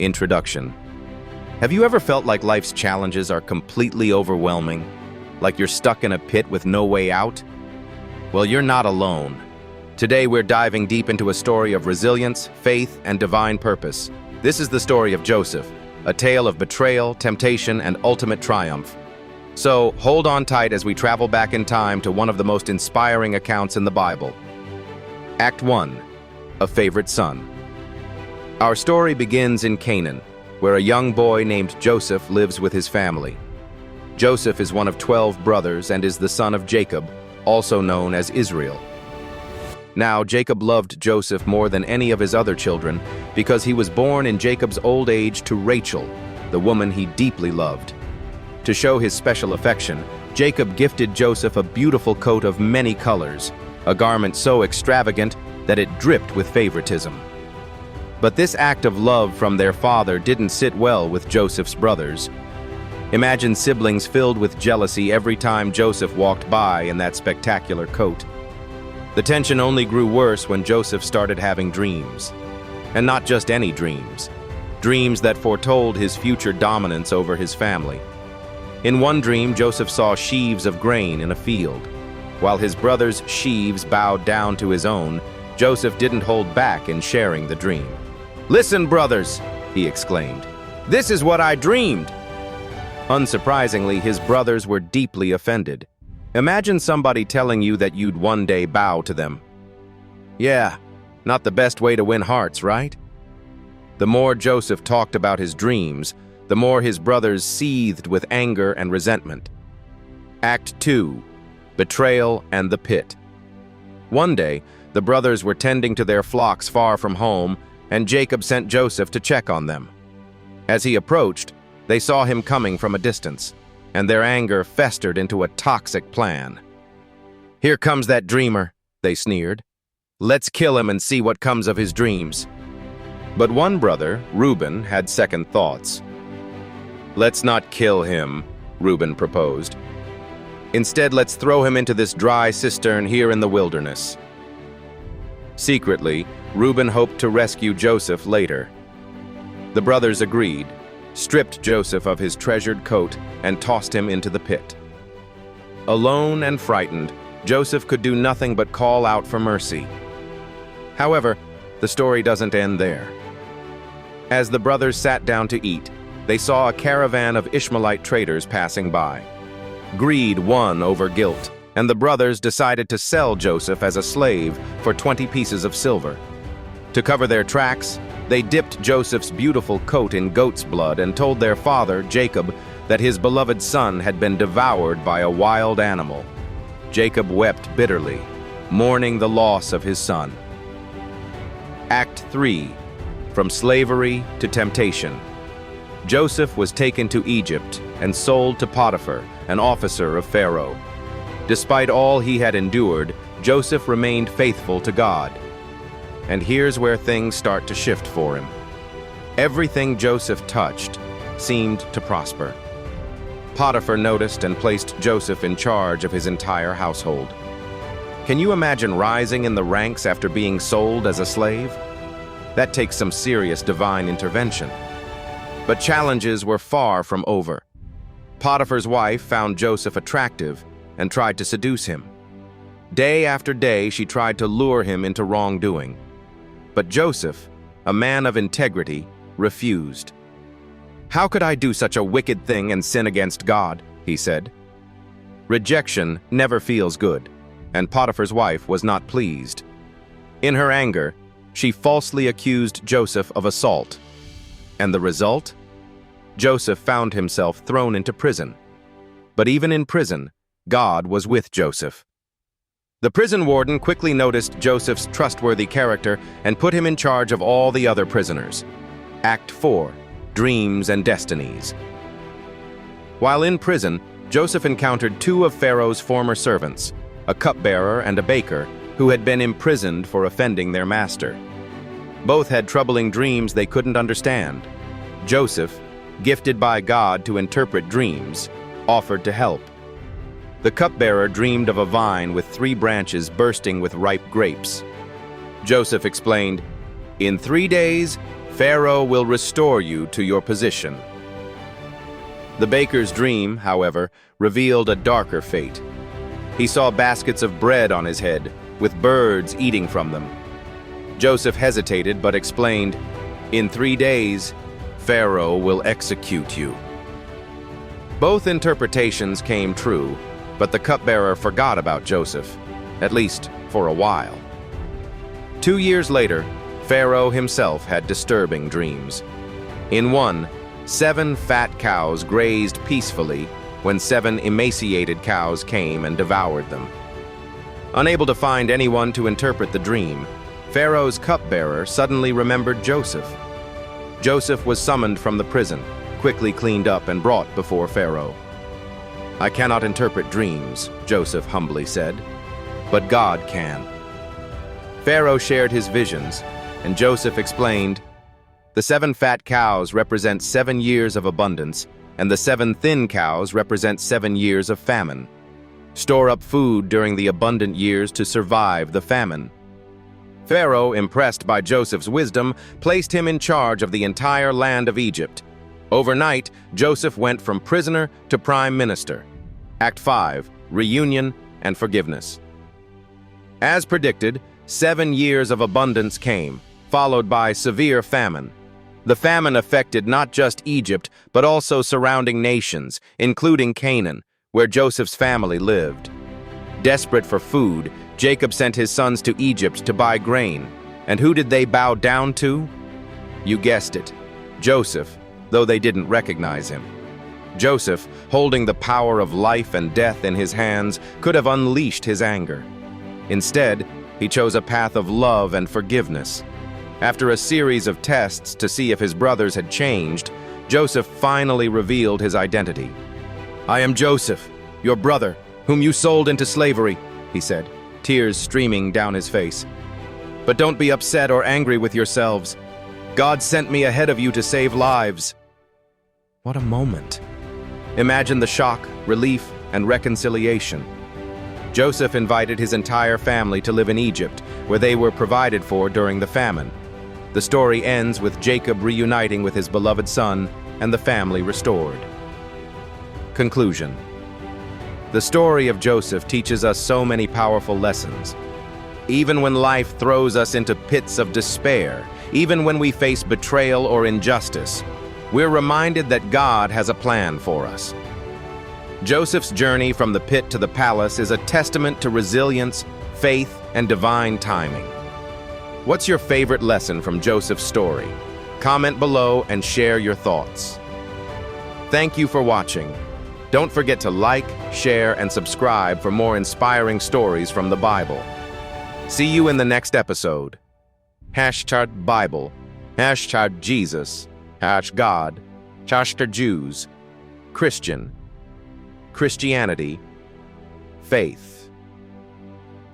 Introduction. Have you ever felt like life's challenges are completely overwhelming? Like you're stuck in a pit with no way out? Well, you're not alone. Today we're diving deep into a story of resilience, faith, and divine purpose. This is the story of Joseph, a tale of betrayal, temptation, and ultimate triumph. So, hold on tight as we travel back in time to one of the most inspiring accounts in the Bible. Act 1. A Favorite Son. Our story begins in Canaan, where a young boy named Joseph lives with his family. Joseph is one of 12 brothers and is the son of Jacob, also known as Israel. Now, Jacob loved Joseph more than any of his other children because he was born in Jacob's old age to Rachel, the woman he deeply loved. To show his special affection, Jacob gifted Joseph a beautiful coat of many colors, a garment so extravagant that it dripped with favoritism. But this act of love from their father didn't sit well with Joseph's brothers. Imagine siblings filled with jealousy every time Joseph walked by in that spectacular coat. The tension only grew worse when Joseph started having dreams. And not just any dreams. Dreams that foretold his future dominance over his family. In one dream, Joseph saw sheaves of grain in a field. While his brothers' sheaves bowed down to his own, Joseph didn't hold back in sharing the dream. "Listen, brothers," he exclaimed. "This is what I dreamed." Unsurprisingly, his brothers were deeply offended. Imagine somebody telling you that you'd one day bow to them. Yeah, not the best way to win hearts, right? The more Joseph talked about his dreams, the more his brothers seethed with anger and resentment. Act 2. Betrayal and the Pit. One day, the brothers were tending to their flocks far from home, and Jacob sent Joseph to check on them. As he approached, they saw him coming from a distance, and their anger festered into a toxic plan. "Here comes that dreamer," they sneered. "Let's kill him and see what comes of his dreams." But one brother, Reuben, had second thoughts. "Let's not kill him," Reuben proposed. "Instead, let's throw him into this dry cistern here in the wilderness." Secretly, Reuben hoped to rescue Joseph later. The brothers agreed, stripped Joseph of his treasured coat, and tossed him into the pit. Alone and frightened, Joseph could do nothing but call out for mercy. However, the story doesn't end there. As the brothers sat down to eat, they saw a caravan of Ishmaelite traders passing by. Greed won over guilt, and the brothers decided to sell Joseph as a slave for 20 pieces of silver. To cover their tracks, they dipped Joseph's beautiful coat in goat's blood and told their father, Jacob, that his beloved son had been devoured by a wild animal. Jacob wept bitterly, mourning the loss of his son. Act 3. From slavery to temptation. Joseph was taken to Egypt and sold to Potiphar, an officer of Pharaoh. Despite all he had endured, Joseph remained faithful to God. And here's where things start to shift for him. Everything Joseph touched seemed to prosper. Potiphar noticed and placed Joseph in charge of his entire household. Can you imagine rising in the ranks after being sold as a slave? That takes some serious divine intervention. But challenges were far from over. Potiphar's wife found Joseph attractive and tried to seduce him. Day after day, she tried to lure him into wrongdoing. But Joseph, a man of integrity, refused. "How could I do such a wicked thing and sin against God?" he said. Rejection never feels good, and Potiphar's wife was not pleased. In her anger, she falsely accused Joseph of assault. And the result? Joseph found himself thrown into prison. But even in prison, God was with Joseph. The prison warden quickly noticed Joseph's trustworthy character and put him in charge of all the other prisoners. Act 4. Dreams and Destinies. While in prison, Joseph encountered two of Pharaoh's former servants, a cupbearer and a baker, who had been imprisoned for offending their master. Both had troubling dreams they couldn't understand. Joseph, gifted by God to interpret dreams, offered to help. The cupbearer dreamed of a vine with 3 branches bursting with ripe grapes. Joseph explained, "In 3 days, Pharaoh will restore you to your position. The baker's dream, however, revealed a darker fate. He saw baskets of bread on his head, with birds eating from them. Joseph hesitated but explained, "In 3 days, Pharaoh will execute you." Both interpretations came true, but the cupbearer forgot about Joseph, at least for a while. 2 years later, Pharaoh himself had disturbing dreams. In one, 7 fat cows grazed peacefully when 7 emaciated cows came and devoured them. Unable to find anyone to interpret the dream, Pharaoh's cupbearer suddenly remembered Joseph. Joseph was summoned from the prison, quickly cleaned up and brought before Pharaoh. "I cannot interpret dreams," Joseph humbly said, "but God can." Pharaoh shared his visions, and Joseph explained, "The 7 fat cows represent 7 years of abundance, and the 7 thin cows represent 7 years of famine. Store up food during the abundant years to survive the famine." Pharaoh, impressed by Joseph's wisdom, placed him in charge of the entire land of Egypt. Overnight, Joseph went from prisoner to prime minister. Act 5, Reunion and Forgiveness. As predicted, 7 years of abundance came, followed by severe famine. The famine affected not just Egypt, but also surrounding nations, including Canaan, where Joseph's family lived. Desperate for food, Jacob sent his sons to Egypt to buy grain. And who did they bow down to? You guessed it, Joseph, though they didn't recognize him. Joseph, holding the power of life and death in his hands, could have unleashed his anger. Instead, he chose a path of love and forgiveness. After a series of tests to see if his brothers had changed, Joseph finally revealed his identity. "I am Joseph, your brother, whom you sold into slavery," he said, tears streaming down his face. "But don't be upset or angry with yourselves. God sent me ahead of you to save lives." What a moment. Imagine the shock, relief, and reconciliation. Joseph invited his entire family to live in Egypt, where they were provided for during the famine. The story ends with Jacob reuniting with his beloved son and the family restored. Conclusion. The story of Joseph teaches us so many powerful lessons. Even when life throws us into pits of despair, even when we face betrayal or injustice, we're reminded that God has a plan for us. Joseph's journey from the pit to the palace is a testament to resilience, faith, and divine timing. What's your favorite lesson from Joseph's story? Comment below and share your thoughts. Thank you for watching. Don't forget to like, share, and subscribe for more inspiring stories from the Bible. See you in the next episode. #Bible, #Jesus, #God, #Jews, Christian, Christianity, faith.